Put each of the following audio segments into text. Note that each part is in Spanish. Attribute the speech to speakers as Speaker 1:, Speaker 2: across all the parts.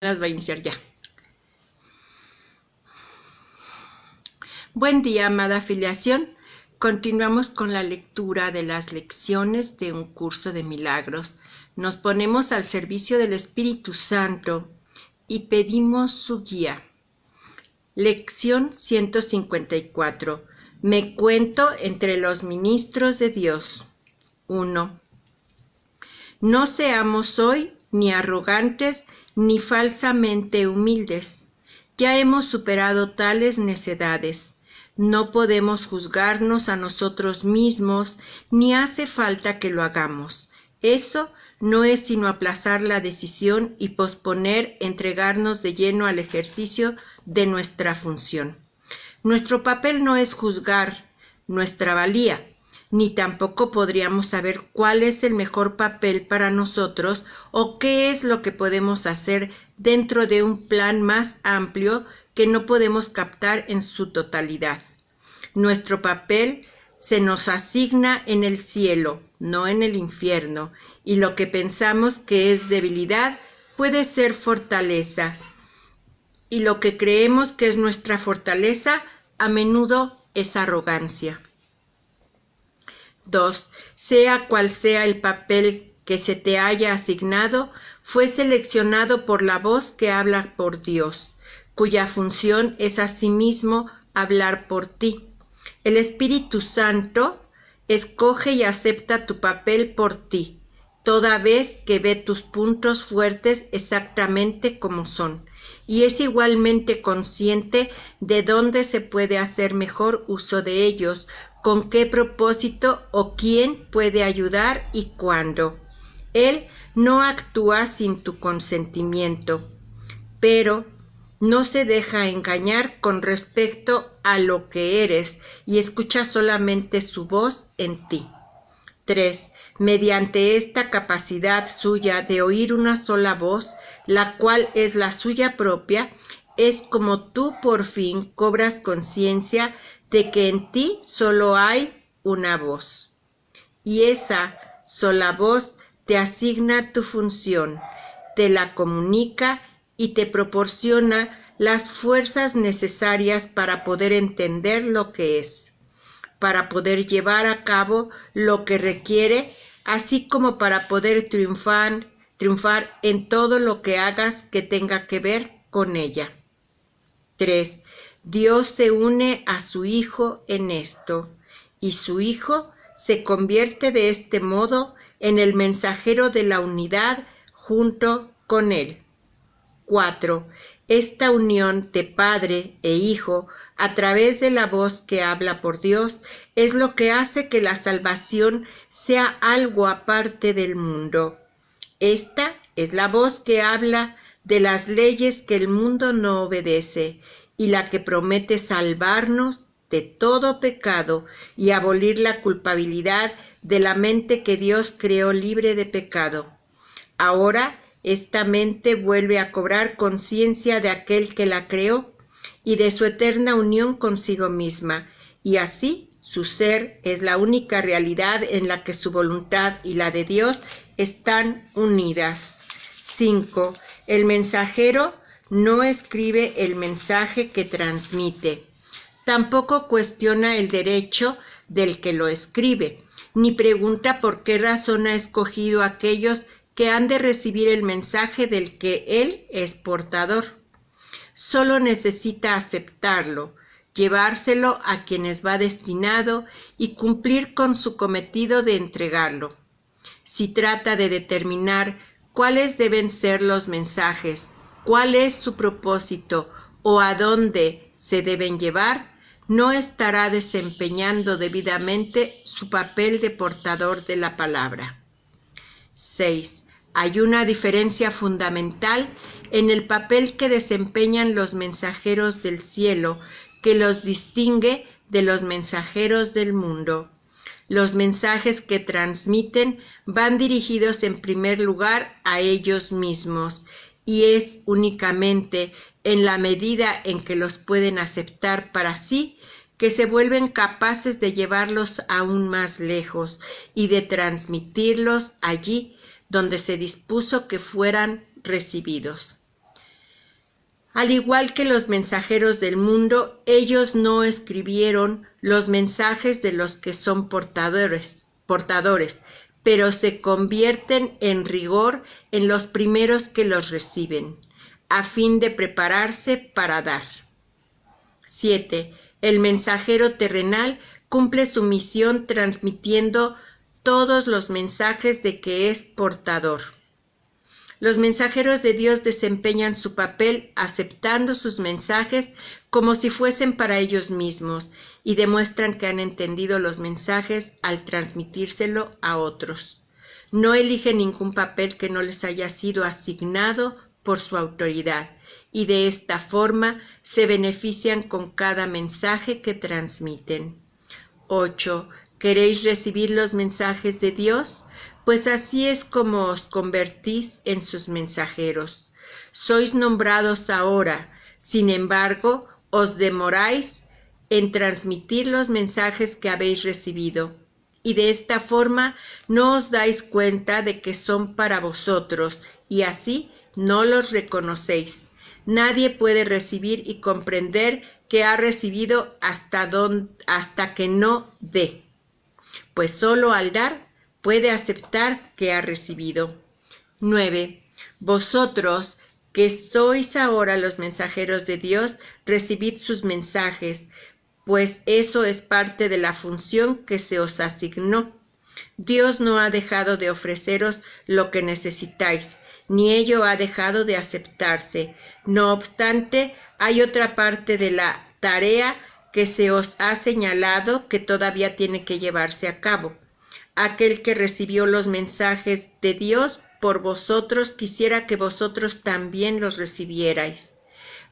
Speaker 1: Las va a iniciar ya. Buen día, amada afiliación. Continuamos con la lectura de las lecciones de un curso de milagros. Nos ponemos al servicio del Espíritu Santo y pedimos su guía. Lección 154. Me cuento entre los ministros de Dios. 1. No seamos hoy ni arrogantes ni falsamente humildes. Ya hemos superado tales necedades. No podemos juzgarnos a nosotros mismos, ni hace falta que lo hagamos. Eso no es sino aplazar la decisión y posponer entregarnos de lleno al ejercicio de nuestra función. Nuestro papel no es juzgar nuestra valía, ni tampoco podríamos saber cuál es el mejor papel para nosotros o qué es lo que podemos hacer dentro de un plan más amplio que no podemos captar en su totalidad. Nuestro papel se nos asigna en el cielo, no en el infierno, y lo que pensamos que es debilidad puede ser fortaleza, y lo que creemos que es nuestra fortaleza a menudo es arrogancia. 2. Sea cual sea el papel que se te haya asignado, fue seleccionado por la voz que habla por Dios, cuya función es asimismo hablar por ti. El Espíritu Santo escoge y acepta tu papel por ti, toda vez que ve tus puntos fuertes exactamente como son, y es igualmente consciente de dónde se puede hacer mejor uso de ellos, con qué propósito o quién puede ayudar y cuándo. Él no actúa sin tu consentimiento, pero no se deja engañar con respecto a lo que eres y escucha solamente su voz en ti. 3. Mediante esta capacidad suya de oír una sola voz, la cual es la suya propia, es como tú por fin cobras conciencia de que en ti solo hay una voz. Y esa sola voz te asigna tu función, te la comunica y te proporciona las fuerzas necesarias para poder entender lo que es, para poder llevar a cabo lo que requiere, así como para poder triunfar en todo lo que hagas que tenga que ver con ella. 3. Dios se une a su Hijo en esto, y su Hijo se convierte de este modo en el mensajero de la unidad junto con Él. 4. Esta unión de Padre e Hijo a través de la voz que habla por Dios es lo que hace que la salvación sea algo aparte del mundo. Esta es la voz que habla de las leyes que el mundo no obedece y la que promete salvarnos de todo pecado y abolir la culpabilidad de la mente que Dios creó libre de pecado. Ahora esta mente vuelve a cobrar conciencia de aquel que la creó y de su eterna unión consigo misma, y así su ser es la única realidad en la que su voluntad y la de Dios están unidas. 5. El mensajero no escribe el mensaje que transmite. Tampoco cuestiona el derecho del que lo escribe, ni pregunta por qué razón ha escogido a aquellos que han de recibir el mensaje del que él es portador. Solo necesita aceptarlo, llevárselo a quienes va destinado y cumplir con su cometido de entregarlo. Si trata de determinar cuáles deben ser los mensajes, cuál es su propósito o a dónde se deben llevar, no estará desempeñando debidamente su papel de portador de la palabra. 6. Hay una diferencia fundamental en el papel que desempeñan los mensajeros del cielo que los distingue de los mensajeros del mundo. Los mensajes que transmiten van dirigidos en primer lugar a ellos mismos y es únicamente en la medida en que los pueden aceptar para sí que se vuelven capaces de llevarlos aún más lejos y de transmitirlos allí donde se dispuso que fueran recibidos. Al igual que los mensajeros del mundo, ellos no escribieron los mensajes de los que son portadores, pero se convierten en rigor en los primeros que los reciben, a fin de prepararse para dar. 7. El mensajero terrenal cumple su misión transmitiendo todos los mensajes de que es portador. Los mensajeros de Dios desempeñan su papel aceptando sus mensajes como si fuesen para ellos mismos y demuestran que han entendido los mensajes al transmitírselo a otros. No eligen ningún papel que no les haya sido asignado por su autoridad y de esta forma se benefician con cada mensaje que transmiten. 8. ¿Queréis recibir los mensajes de Dios? Pues así es como os convertís en sus mensajeros. Sois nombrados ahora, sin embargo, os demoráis en transmitir los mensajes que habéis recibido, y de esta forma no os dais cuenta de que son para vosotros, y así no los reconocéis. Nadie puede recibir y comprender que ha recibido hasta que no dé, pues solo al dar puede aceptar que ha recibido. 9. Vosotros, que sois ahora los mensajeros de Dios, recibid sus mensajes, pues eso es parte de la función que se os asignó. Dios no ha dejado de ofreceros lo que necesitáis, ni ello ha dejado de aceptarse. No obstante, hay otra parte de la tarea que se os ha señalado que todavía tiene que llevarse a cabo. Aquel que recibió los mensajes de Dios por vosotros quisiera que vosotros también los recibierais,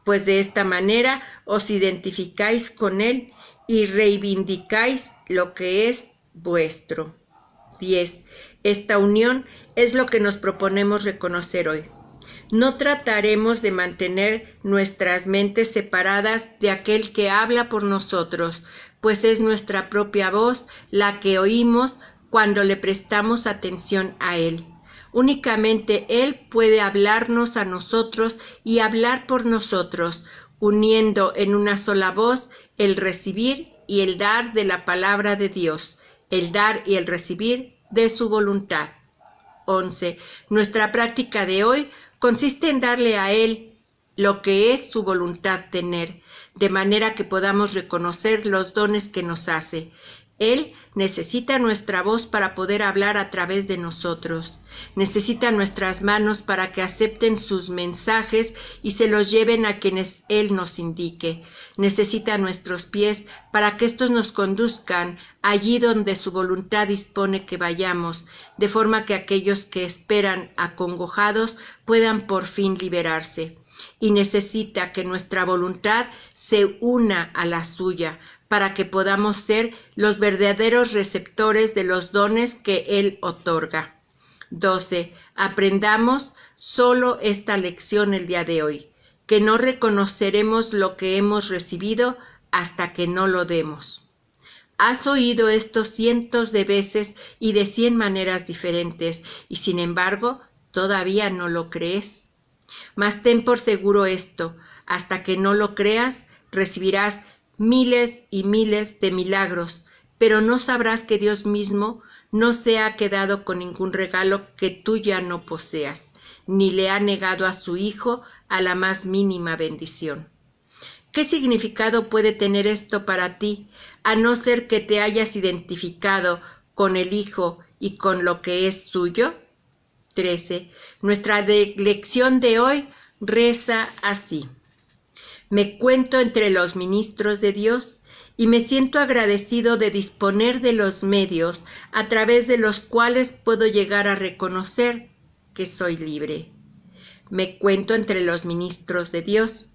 Speaker 1: pues de esta manera os identificáis con Él y reivindicáis lo que es vuestro. 10. Esta unión es lo que nos proponemos reconocer hoy. No trataremos de mantener nuestras mentes separadas de aquel que habla por nosotros, pues es nuestra propia voz la que oímos cuando le prestamos atención a Él. Únicamente Él puede hablarnos a nosotros y hablar por nosotros, uniendo en una sola voz el recibir y el dar de la palabra de Dios, el dar y el recibir de su voluntad. 11. Nuestra práctica de hoy consiste en darle a Él lo que es su voluntad tener, de manera que podamos reconocer los dones que nos hace. Él necesita nuestra voz para poder hablar a través de nosotros. Necesita nuestras manos para que acepten sus mensajes y se los lleven a quienes Él nos indique. Necesita nuestros pies para que éstos nos conduzcan allí donde su voluntad dispone que vayamos, de forma que aquellos que esperan acongojados puedan por fin liberarse. Y necesita que nuestra voluntad se una a la suya, para que podamos ser los verdaderos receptores de los dones que Él otorga. 12. Aprendamos solo esta lección el día de hoy, que no reconoceremos lo que hemos recibido hasta que no lo demos. Has oído esto cientos de veces y de 100 maneras diferentes, y sin embargo, todavía no lo crees. Mas ten por seguro esto, hasta que no lo creas, recibirás miles y miles de milagros, pero no sabrás que Dios mismo no se ha quedado con ningún regalo que tú ya no poseas, ni le ha negado a su Hijo a la más mínima bendición. ¿Qué significado puede tener esto para ti, a no ser que te hayas identificado con el Hijo y con lo que es suyo? 13. Nuestra lección de hoy reza así. Me cuento entre los ministros de Dios y me siento agradecido de disponer de los medios a través de los cuales puedo llegar a reconocer que soy libre. Me cuento entre los ministros de Dios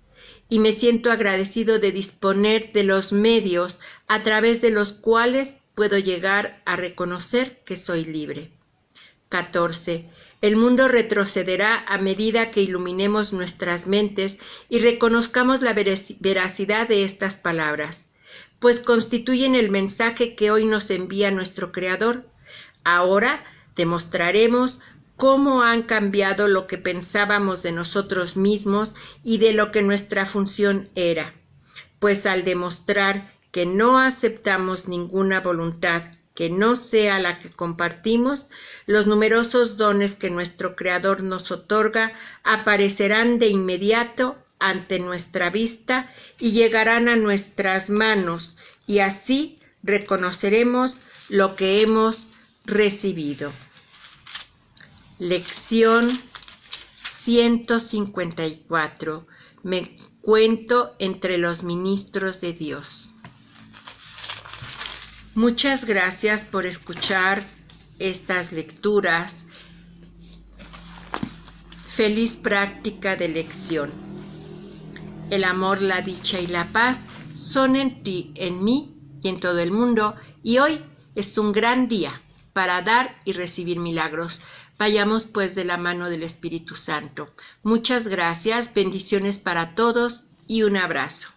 Speaker 1: y me siento agradecido de disponer de los medios a través de los cuales puedo llegar a reconocer que soy libre. 14. El mundo retrocederá a medida que iluminemos nuestras mentes y reconozcamos la veracidad de estas palabras, pues constituyen el mensaje que hoy nos envía nuestro Creador. Ahora demostraremos cómo han cambiado lo que pensábamos de nosotros mismos y de lo que nuestra función era. Pues al demostrar que no aceptamos ninguna voluntad que no sea la que compartimos, los numerosos dones que nuestro Creador nos otorga aparecerán de inmediato ante nuestra vista y llegarán a nuestras manos, y así reconoceremos lo que hemos recibido. Lección 154. Me cuento entre los ministros de Dios. Muchas gracias por escuchar estas lecturas. Feliz práctica de lección. El amor, la dicha y la paz son en ti, en mí y en todo el mundo, y hoy es un gran día para dar y recibir milagros. Vayamos pues de la mano del Espíritu Santo. Muchas gracias, bendiciones para todos y un abrazo.